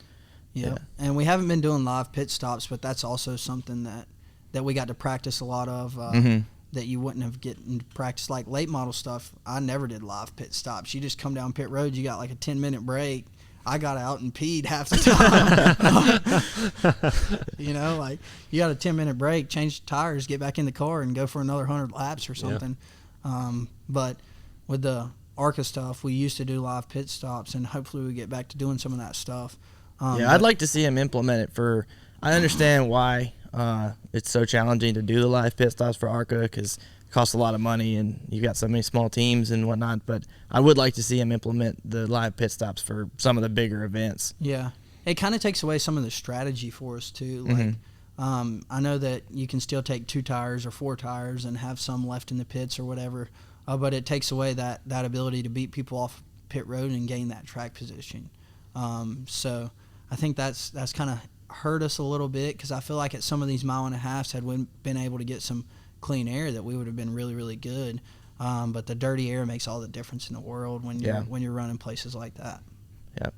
Yeah, and we haven't been doing live pit stops, but that's also something that we got to practice a lot of that you wouldn't have gotten to practice. Like late model stuff, I never did live pit stops. You just come down pit road, you got like a 10-minute break. I got out and peed half the time. You know, like you got a 10-minute break, change the tires, get back in the car, and go for another 100 laps or something. But with the ARCA stuff, we used to do live pit stops, and hopefully we get back to doing some of that stuff. I'd like to see him implement it I understand why it's so challenging to do the live pit stops for ARCA because it costs a lot of money and you've got so many small teams and whatnot, but I would like to see him implement the live pit stops for some of the bigger events. Yeah. It kind of takes away some of the strategy for us too. Like, I know that you can still take 2 tires or 4 tires and have some left in the pits or whatever, but it takes away that ability to beat people off pit road and gain that track position. So I think that's kind of hurt us a little bit because I feel like at some of these 1.5 miles had we been able to get some clean air that we would have been really, really good. But the dirty air makes all the difference in the world when you're running places like that. Yep.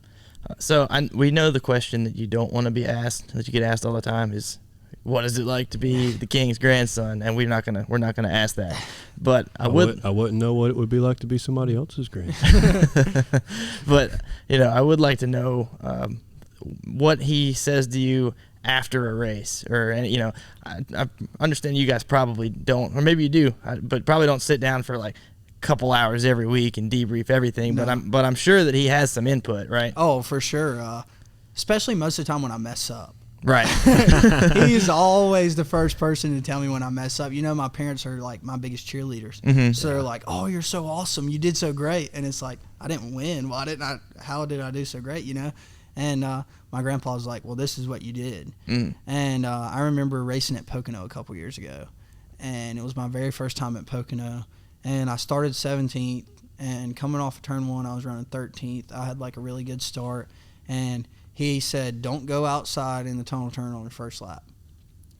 So we know the question that you don't want to be asked, that you get asked all the time, is what is it like to be the king's grandson? And we're not gonna ask that. But I wouldn't know what it would be like to be somebody else's grandson. But I would like to know what he says to you after a race, or I understand you guys probably don't, or maybe you do, but probably don't sit down for like a couple hours every week and debrief everything. No. But I'm sure that he has some input, right? Oh, for sure. Especially most of the time when I mess up. Right. He's always the first person to tell me when I mess up. My parents are like my biggest cheerleaders. So they're like, "Oh, you're so awesome. You did so great." And it's like, I didn't win. How did I do so great, And my grandpa was like, "Well, this is what you did." And I remember racing at Pocono a couple years ago. And it was my very first time at Pocono. And I started 17th. And coming off of turn 1, I was running 13th. I had like a really good start. And he said, "Don't go outside in the tunnel turn on the first lap."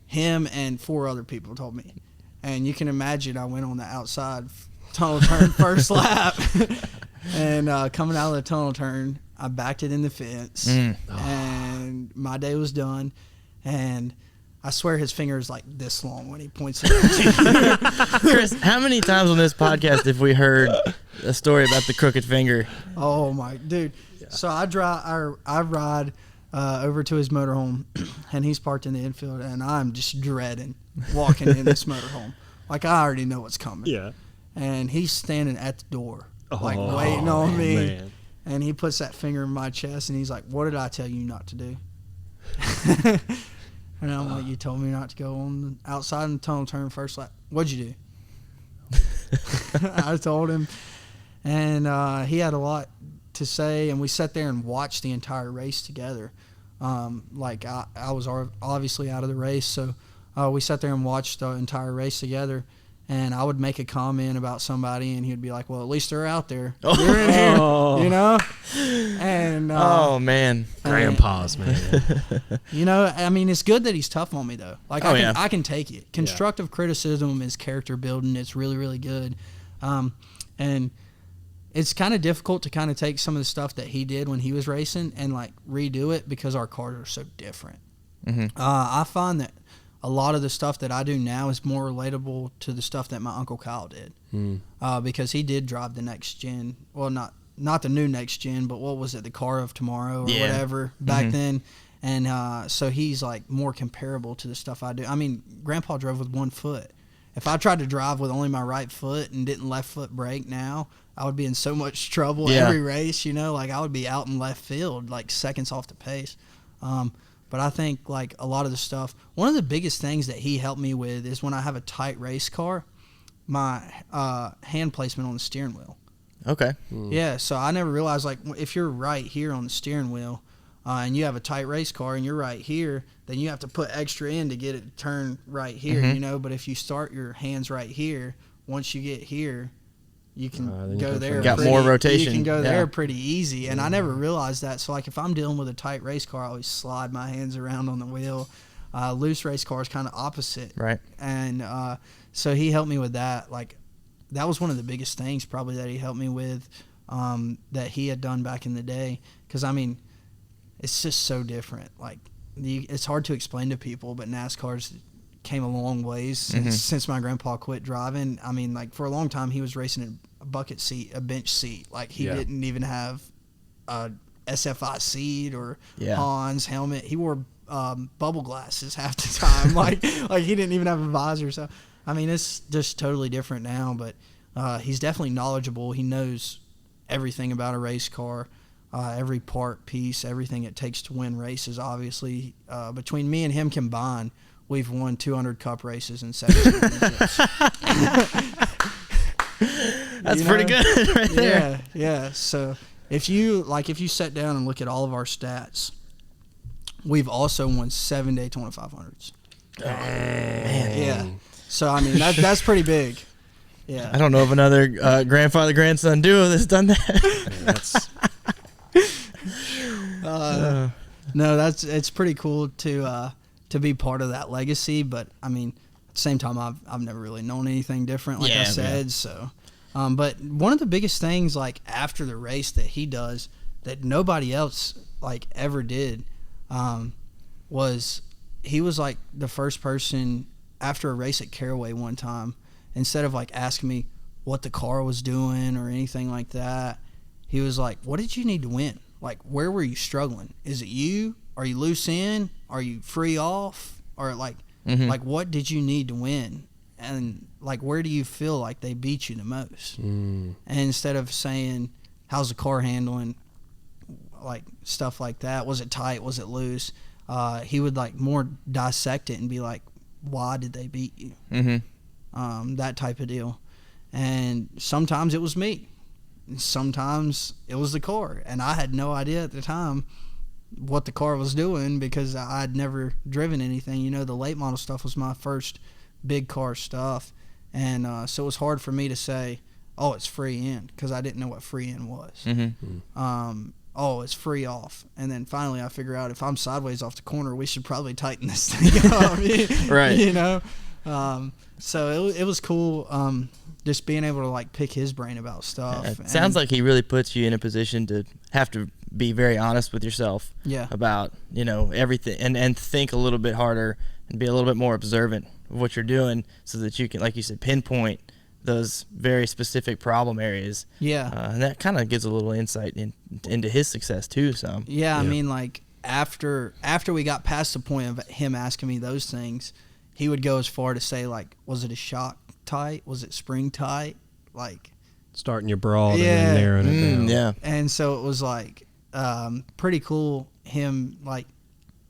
Him and 4 other people told me. And you can imagine I went on the outside tunnel turn first lap. And coming out of the tunnel turn, I backed it in the fence. And my day was done. And I swear his finger is like this long when he points it at you. Chris, how many times on this podcast have we heard a story about the crooked finger? Oh, my dude. So I ride over to his motorhome, and he's parked in the infield, and I'm just dreading walking in this motorhome. Like, I already know what's coming. Yeah. And he's standing at the door, waiting on me. Man. And he puts that finger in my chest, and he's like, "What did I tell you not to do?" And I'm like, "You told me not to go on the outside in the tunnel, turn first lap. What'd you do?" I told him, and he had a lot to say, and we sat there and watched the entire race together. Like, I was obviously out of the race, so we sat there and watched the entire race together. And I would make a comment about somebody, and he would be like, "Well, at least they're out there. You're in here," you know. And oh man, grandpas, man. You know, I mean, it's good that he's tough on me though. Like, I can take it. Constructive criticism is character building. It's really, really good. And it's kind of difficult to kind of take some of the stuff that he did when he was racing and like redo it because our cars are so different. Mm-hmm. I find that a lot of the stuff that I do now is more relatable to the stuff that my Uncle Kyle did. Because he did drive the next gen. Well, not the new next gen, but what was it, the car of tomorrow or whatever back then. And so he's like more comparable to the stuff I do. I mean, Grandpa drove with one foot. If I tried to drive with only my right foot and didn't left foot brake now, I would be in so much trouble every race, you know, like I would be out in left field, like seconds off the pace. But I think, like, a lot of the stuff, one of the biggest things that he helped me with is when I have a tight race car, my hand placement on the steering wheel. Okay. Yeah, so I never realized, like, if you're right here on the steering wheel and you have a tight race car and you're right here, then you have to put extra in to get it to turn right here, you know. But if you start your hands right here, once you get here, you can go there. Got more rotation. You can go there pretty easy. And I never realized that. So, like, if I'm dealing with a tight race car, I always slide my hands around on the wheel. Loose race car is kind of opposite. Right. And so he helped me with that. Like, that was one of the biggest things probably that he helped me with that he had done back in the day. Because, I mean, it's just so different. Like, it's hard to explain to people, but NASCAR's came a long ways since my grandpa quit driving. I mean, like, for a long time he was racing in a bucket seat, a bench seat. Like, he didn't even have a SFI seat or Hans helmet. He wore bubble glasses half the time. like he didn't even have a visor. So, I mean, it's just totally different now, but he's definitely knowledgeable. He knows everything about a race car, every part, piece, everything it takes to win races, obviously. Between me and him combined, we've won 200 cup races and 17 championships. That's pretty good right there. Yeah. So if you sat down and look at all of our stats, we've also won 7 Daytona 500s. Oh, man. Yeah. So, I mean, that's pretty big. Yeah. I don't know of another grandfather-grandson duo that's done that. No, it's pretty cool to be part of that legacy, but I mean, at the same time, I've never really known anything different, like I said. So, but one of the biggest things, like, after the race that he does that nobody else like ever did, was he was like the first person after a race at Caraway one time, instead of like asking me what the car was doing or anything like that, he was like, "What did you need to win? Like, where were you struggling? Is it you? Are you loose in? Are you free off? Or like, like, what did you need to win? And like, where do you feel like they beat you the most?" And instead of saying, "How's the car handling?" like stuff like that, was it tight? Was it loose? He would like more dissect it and be like, "Why did they beat you?" That type of deal. And sometimes it was me. Sometimes it was the car, and I had no idea at the time what the car was doing because I'd never driven anything. You know, the late model stuff was my first big car stuff, and so it was hard for me to say, "Oh, it's free in," because I didn't know what free in was. Oh, it's free off, and then finally I figure out if I'm sideways off the corner, we should probably tighten this thing up. Right. You know, so it was cool. Just being able to like pick his brain about stuff. It sounds like he really puts you in a position to have to be very honest with yourself about, you know, everything, and think a little bit harder and be a little bit more observant of what you're doing so that you can, like you said, pinpoint those very specific problem areas. And that kind of gives a little insight into his success too. So I mean, like, after we got past the point of him asking me those things, he would go as far to say, like, was it a shock tight? Was it spring tight? Like, starting your broad and Yeah. then narrowing it down. Yeah. and so it was like pretty cool, him like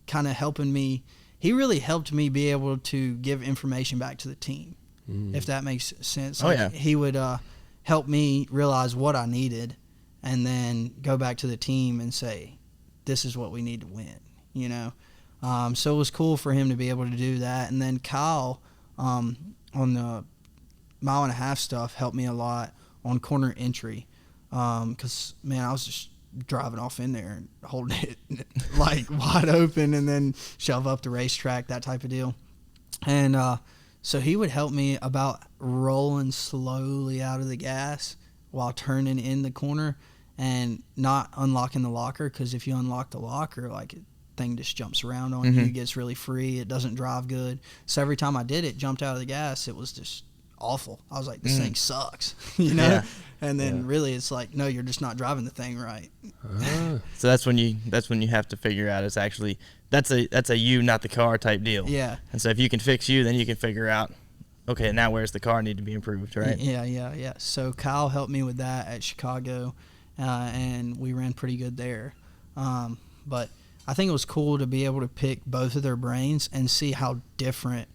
kind of helping me. He really helped me be able to give information back to the team, if that makes sense. Oh, Like, yeah. He would help me realize what I needed and then go back to the team and say, this is what we need to win, you know? So it was cool for him to be able to do that. And then Kyle, on the mile and a half stuff, helped me a lot on corner entry. Because, man, I was just driving off in there and holding it like wide open and then shove up the racetrack, that type of deal. And so he would help me about rolling slowly out of the gas while turning in the corner and not unlocking the locker, because if you unlock the locker, like, thing just jumps around on you, gets really free, it doesn't drive good. So every time I did it, jumped out of the gas, it was just awful. I was like, this thing sucks, you know? Yeah. And then really it's like, no, you're just not driving the thing right. So that's when you have to figure out it's actually that's a you, not the car type deal. Yeah. And so if you can fix you, then you can figure out, okay, now where's the car need to be improved, right? Yeah. So Kyle helped me with that at Chicago, and we ran pretty good there. But I think it was cool to be able to pick both of their brains and see how different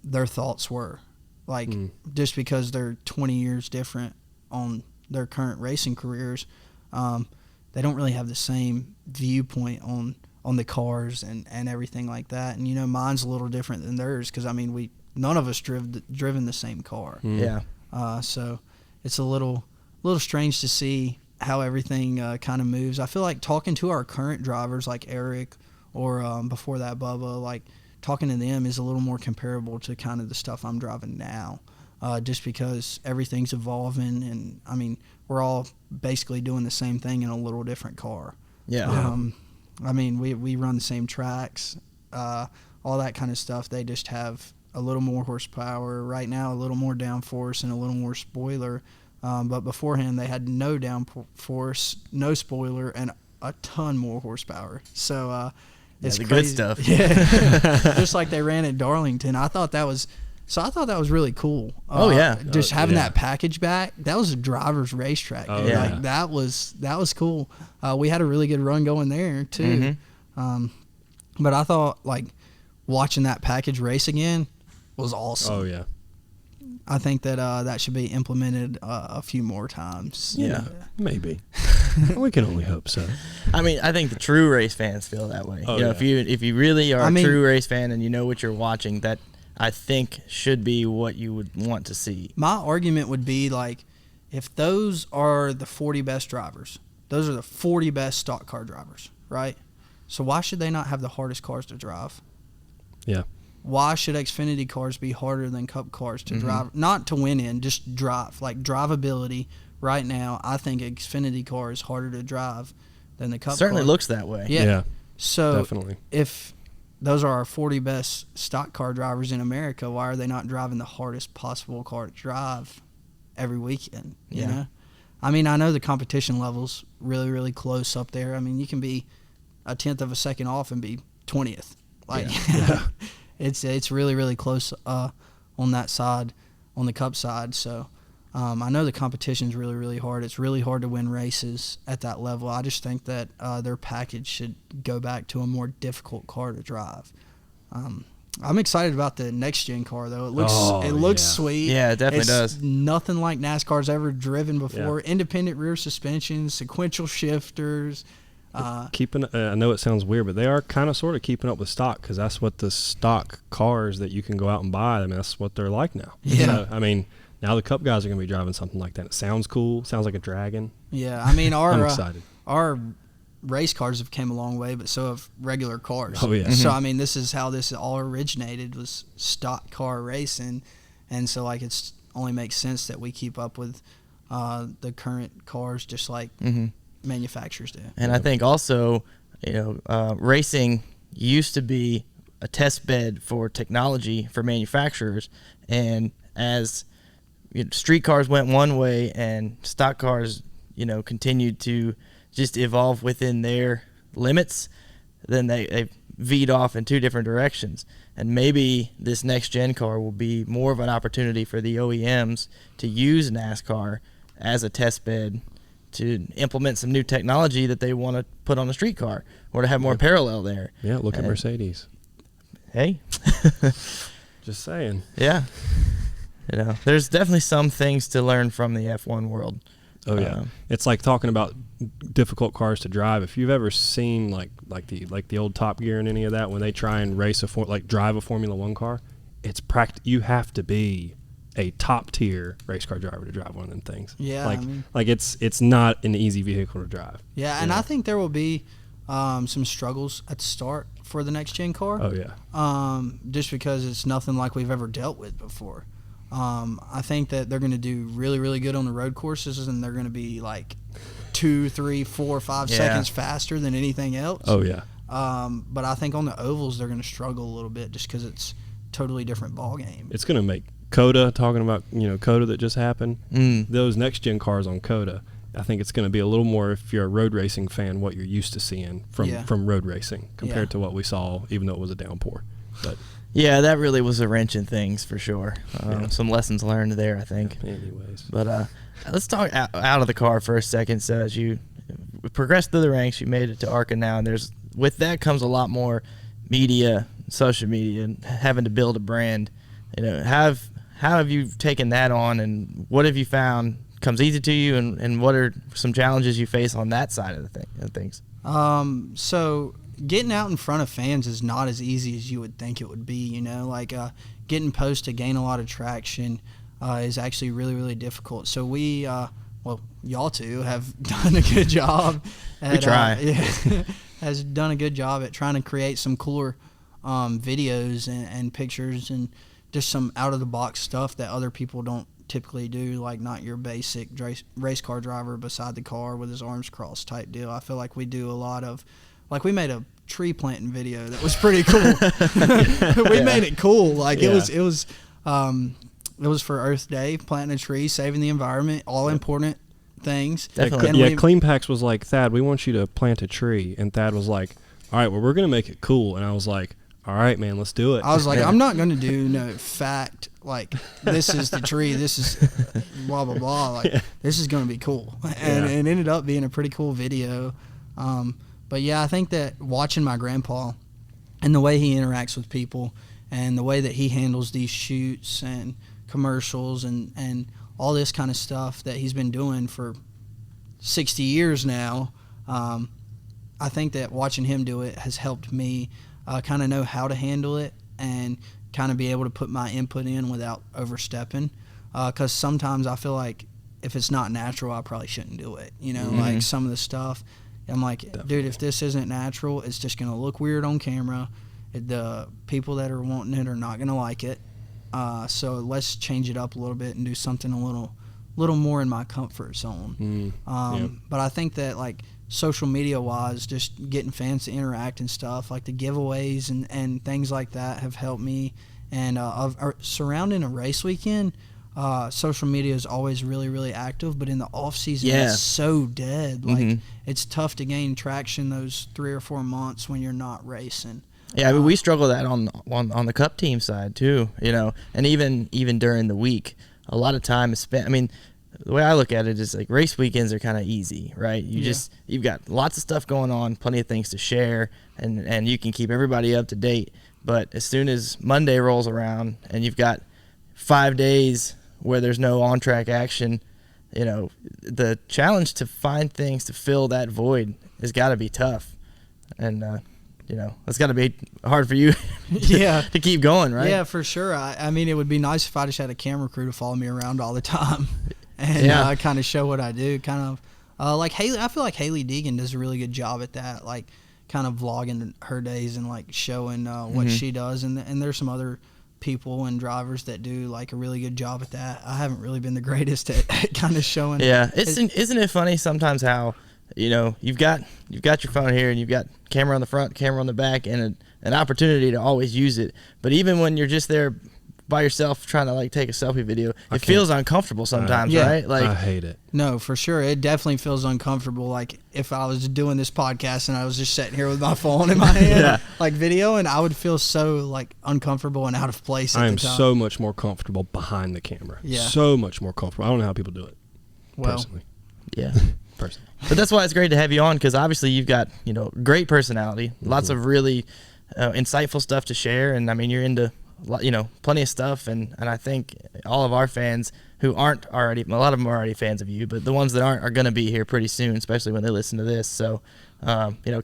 their thoughts were. Like, just because they're 20 years different on their current racing careers, they don't really have the same viewpoint on the cars and everything like that. And, you know, mine's a little different than theirs because, I mean, none of us driven the same car. Yeah. So it's a little strange to see how everything kind of moves. I feel like talking to our current drivers like Eric or before that Bubba, like, talking to them is a little more comparable to kind of the stuff I'm driving now, just because everything's evolving, and I mean, we're all basically doing the same thing in a little different car. Yeah. I mean, we run the same tracks, all that kind of stuff. They just have a little more horsepower right now, a little more downforce, and a little more spoiler. But beforehand, they had no downforce, no spoiler, and a ton more horsepower. So it's the crazy. good stuff. Yeah, just like they ran at Darlington. I thought that was really cool. Oh, yeah. Just having yeah. that package back. That was a driver's racetrack. Oh, Dude. yeah. Like, that was cool. We had a really good run going there too. But I thought, like, watching that package race again was awesome. Oh yeah. I think that that should be implemented a few more times. Yeah. Maybe. We can only hope so. I mean, I think the true race fans feel that way. Oh, you know, yeah. if you really are I a mean- true race fan and you know what you're watching, that I think should be what you would want to see. My argument would be, like, if those are the 40 best drivers, those are the 40 best stock car drivers, right? So why should they not have the hardest cars to drive? Yeah. Why should Xfinity cars be harder than Cup cars to drive? Not to win in, just drive. Like, drivability right now, I think Xfinity car is harder to drive than the Cup Certainly car. looks that way. Yeah. So Definitely. if those are our 40 best stock car drivers in America, why are they not driving the hardest possible car to drive every weekend? You know? I mean, I know the competition level's really, really close up there. I mean, you can be a tenth of a second off and be 20th. Like, it's really, really close on that side, on the Cup side. So I know the competition's really, really hard. It's really hard to win races at that level. I just think that their package should go back to a more difficult car to drive. I'm excited about the next gen car though. It looks yeah. sweet. Yeah, it definitely It's does. nothing like NASCAR's ever driven before. Independent rear suspension, sequential shifters. Keeping, I know it sounds weird, but they are kind of sort of keeping up with stock, because that's what the stock cars that you can go out and buy, I mean, that's what they're like now. Yeah. So, I mean, now the Cup guys are going to be driving something like that. It sounds cool. Sounds like a dragon. Yeah, I mean I'm excited. our race cars have came a long way, but so have regular cars. Oh, yeah. So I mean, this is how this all originated, was stock car racing, and so like it's only makes sense that we keep up with the current cars, just like manufacturers do. And I think also, you know, racing used to be a test bed for technology for manufacturers, and as street cars went one way and stock cars, you know, continued to just evolve within their limits, then they veed off in two different directions. And maybe this next gen car will be more of an opportunity for the OEMs to use NASCAR as a test bed to implement some new technology that they want to put on a street car, or to have more parallel there. Yeah, look at Mercedes. Hey. Just saying. Yeah. There's definitely some things to learn from the F1 world. Oh yeah, it's like talking about difficult cars to drive. If you've ever seen like the old Top Gear and any of that, when they try and drive a Formula One car, it's you have to be a top tier race car driver to drive one of them things. Yeah, it's not an easy vehicle to drive. Yeah, and I think there will be some struggles at the start for the next gen car. Oh yeah. Just because it's nothing like we've ever dealt with before. I think that they're going to do really, really good on the road courses, and they're going to be like 2, 3, 4, 5 seconds faster than anything else. Oh yeah. But I think on the ovals they're going to struggle a little bit just because it's a totally different ball game. It's going to make COTA, talking about COTA that just happened. Those next gen cars on COTA, I think it's going to be a little more, if you're a road racing fan, what you're used to seeing from road racing compared to what we saw, even though it was a downpour. But yeah, that really was a wrench in things for sure. Some lessons learned there, I think. Anyways. But let's talk out of the car for a second. So as you progressed through the ranks, you made it to ARCA now, and with that comes a lot more media, social media, and having to build a brand. How have you taken that on, and what have you found comes easy to you, and what are some challenges you face on that side of things? So getting out in front of fans is not as easy as you would think it would be. Getting posts to gain a lot of traction is actually really, really difficult. So we, y'all two have done a good job. We try. Has done a good job at trying to create some cooler videos and pictures and just some out of the box stuff that other people don't typically do, like not your basic race car driver beside the car with his arms crossed type deal. I feel like we do a lot of, we made a tree planting video that was pretty cool. We made it cool. It was for Earth Day, planting a tree, saving the environment, all important things. Definitely. Clean Packs was like, Thad, we want you to plant a tree, and Thad was like, all right, well, we're gonna make it cool, and I was like, all right, man, let's do it. I was like, I'm not going to do no fact, this is the tree, this is blah, blah, blah. This is going to be cool. And it ended up being a pretty cool video. But, yeah, I think that watching my grandpa and the way he interacts with people and the way that he handles these shoots and commercials and all this kind of stuff that he's been doing for 60 years now, I think that watching him do it has helped me kind of know how to handle it and kind of be able to put my input in without overstepping. Because sometimes I feel like if it's not natural, I probably shouldn't do it. Like some of the stuff, I'm like, dude, if this isn't natural, it's just going to look weird on camera. The people that are wanting it are not going to like it. So let's change it up a little bit and do something a little more in my comfort zone. But I think that social media wise, just getting fans to interact and stuff, like the giveaways and things like that have helped me. And surrounding a race weekend, social media is always really, really active, but in the off season it's so dead. It's tough to gain traction those 3 or 4 months when you're not racing. Yeah, we struggle that on the Cup team side too, and even during the week, a lot of time is spent. I mean, the way I look at it is race weekends are kind of easy, right? You've got lots of stuff going on, plenty of things to share, and you can keep everybody up to date. But as soon as Monday rolls around and you've got 5 days where there's no on-track action, the challenge to find things to fill that void has got to be tough. And, it's got to be hard for you to keep going, right? Yeah, for sure. I mean, it would be nice if I just had a camera crew to follow me around all the time. And kind of show what I do, kind of like Haley. I feel like Haley Deegan does a really good job at that, kind of vlogging her days and showing what she does. And there's some other people and drivers that do a really good job at that. I haven't really been the greatest at kind of showing. Yeah, isn't it funny sometimes how you've got your phone here and you've got camera on the front, camera on the back, and an opportunity to always use it. But even when you're just there by yourself trying to like take a selfie video, I it feels uncomfortable sometimes, Yeah. right? Like I hate it. No, for sure. It definitely feels uncomfortable. Like if I was doing this podcast and I was just sitting here with my phone in my hand, Yeah. like video, and I would feel so like uncomfortable and out of place at I the am time. so much more comfortable behind the camera. Yeah. So much more comfortable. I don't know how people do it. Well, Personally. yeah. Personally. But that's why it's great to have you on, because obviously you've got, great personality, lots of really insightful stuff to share, and I mean you're into plenty of stuff, and I think all of our fans who aren't already, a lot of them are already fans of you, but the ones that aren't are going to be here pretty soon, especially when they listen to this. So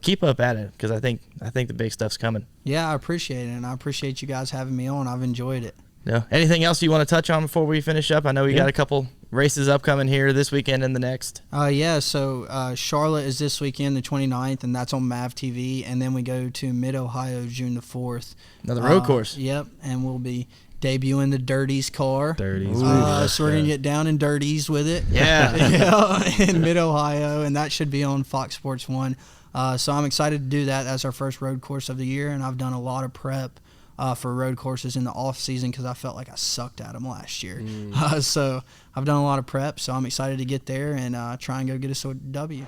keep up at it, because I think the big stuff's coming. yeah, I appreciate it, and I appreciate you guys having me on. I've enjoyed it. Anything else you want to touch on before we finish up? I know we got a couple races upcoming here this weekend and the next. So Charlotte is this weekend, the 29th, and that's on MAV TV, and then we go to Mid-Ohio June the 4th. Another road course. Yep, and we'll be debuting the Dirties car. Dirties. So we're going to get down in Dirties with it. Yeah. In Mid-Ohio, and that should be on Fox Sports 1. So I'm excited to do that. That's our first road course of the year, and I've done a lot of prep for road courses in the off season because I felt like I sucked at them last year. So I've done a lot of prep, so I'm excited to get there and try and go get us a W.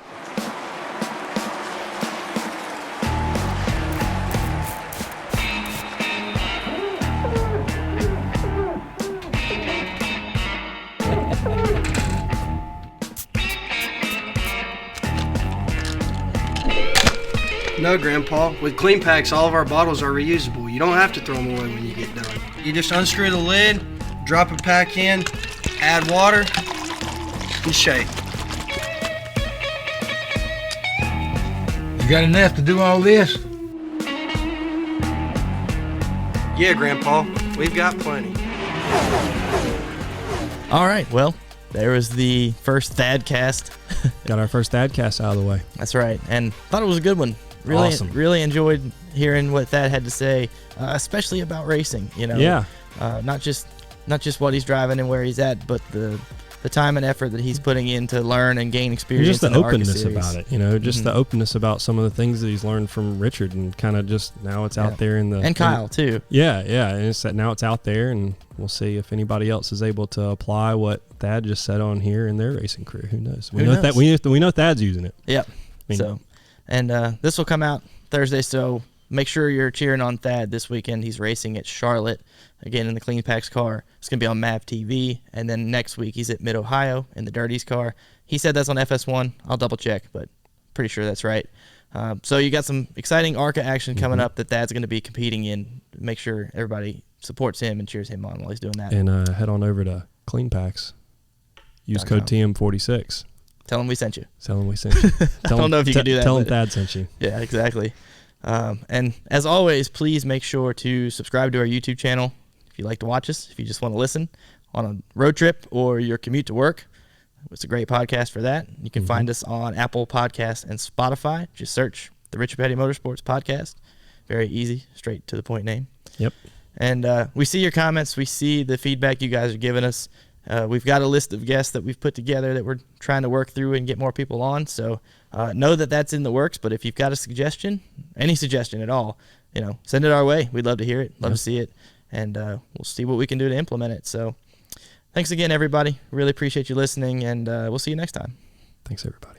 No, Grandpa. With Clean Packs, all of our bottles are reusable. You don't have to throw them away when you get done. You just unscrew the lid, drop a pack in, add water, and shake. You got enough to do all this? Yeah, Grandpa. We've got plenty. All right. Well, there was the first Thad cast. Got our first Thadcast out of the way. That's right. And thought it was a good one. Really, Awesome. Really enjoyed hearing what Thad had to say, especially about racing. Yeah. Not just what he's driving and where he's at, but the time and effort that he's putting in to learn and gain experience. Just the in the ARCA openness series. about it, just the openness about some of the things that he's learned from Richard, and kind of just now it's out there in the and Kyle too. Yeah, and it's that now it's out there, and we'll see if anybody else is able to apply what Thad just said on here in their racing career. Who knows? We know Thad's using it. Yep. This will come out Thursday, so make sure you're cheering on Thad this weekend. He's racing at Charlotte again in the Clean Packs car. It's going to be on MAV TV, and then next week he's at Mid-Ohio in the Dirties car. He said that's on FS1. I'll double check, but pretty sure that's right. So you got some exciting ARCA action coming up that Thad's going to be competing in. Make sure everybody supports him and cheers him on while he's doing that. And head on over to Clean Packs. Use code TM46. Tell him we sent you. Tell him we sent you. I don't know if you can do that. Tell him but- Thad sent you. Yeah, exactly. And as always, please make sure to subscribe to our YouTube channel if you like to watch us, if you just want to listen on a road trip or your commute to work. It's a great podcast for that. You can find us on Apple Podcasts and Spotify. Just search the Richard Petty Motorsports Podcast. Very easy, straight to the point name. Yep. And we see your comments. We see the feedback you guys are giving us. We've got a list of guests that we've put together that we're trying to work through and get more people on. So know that that's in the works. But if you've got a suggestion, any suggestion at all, send it our way. We'd love to hear it, love to see it, and we'll see what we can do to implement it. So thanks again, everybody. Really appreciate you listening, and we'll see you next time. Thanks, everybody.